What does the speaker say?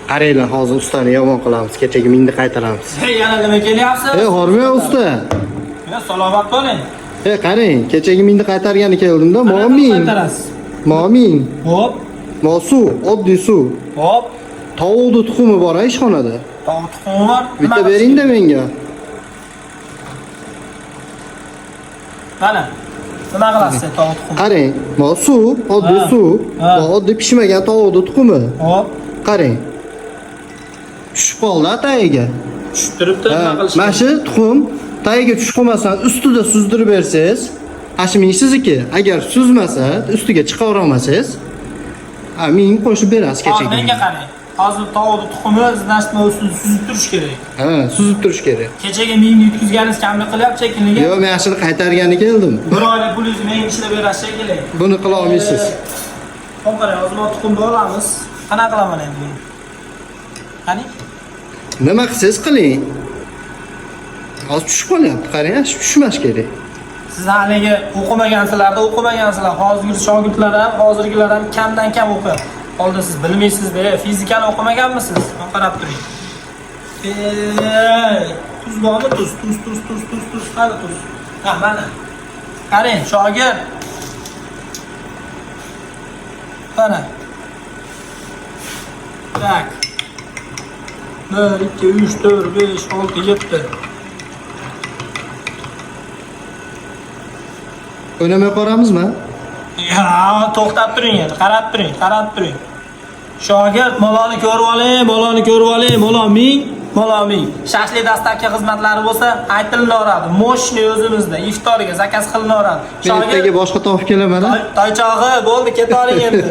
Qaranglar, hozir ustani yomon qilamiz. Kechagi minni qaytaramiz. Yana nima kelyapsiz? Horma usta. Ya salomat bo'ling. Qarang, kechagi minni qaytargani keldim-da, mo'min. Qaytarasiz. Mo'min. Hop, Mo'su, oddiy suv. hop. Tovuqni tuxumi bor ishxonada. Tovuq tuxumi bor. Bitta bering-da menga. Mana. Nima qilasiz tovuq tuxumi? Qarang, mo'su, oddiy Ha. suv, Ha. va oddiy pishmagan tovuqni tuxumi. Hop. Qarang. Tushib qoldi tagiga. Tushib turibdi, nima qilish? Mana shu tuxum tagiga tushib qolmasdan ustida suzdirib bersangiz, ashming sizniki. Agar suzmasa, ustiga chiqara olmasangiz, men qo'shib berasiz Hozir kechagi. menga qarang. Hozir tovuqni tuxumi znashma ustida suzib turish kerak. Ha, suzib turish kerak. Kechaga menga yutkazganingiz kamlik qilyapti shekilli. Yo'q, men ashuni qaytargani keldim. Bir oylik pulingizni menga ishlab berasiz shekilli. Buni qila olmaysiz. Hop, qarang, hozir bu tuxumni olamiz. Qanaqa qilaman endi buni? Qani? Nima qilsangiz qiling. Hozir tushib qolyapti, qarang, tushmash kerak. Siz haligi o'qimagansizlar. Hozirgi shogirdlar ham, hozirgilar ham kamdan kam o'qiyapti. Oldin siz bilmaysiz-da, fizikani o'qimaganmisiz? Qarab turing. Tuz bormi? Tuz. Qani tuz? Ha, mana. Qarang, shogird. Mana. Tak. 1, 2, 3, 4, 5, 6, 7. O'ynamay qoramizmi? Ya, to'xtab turing endi, qarab turing. Shogird, moloni ko'rib oling, mo'lo ming. Shashli dastlabki xizmatlari bo'lsa, aytilaveradi. Moshni o'zimizda iftorga zakaz qilinaveradi. Men ertaga boshqa topib kelaman. Toychog'i bo'ldi, keta oling endi.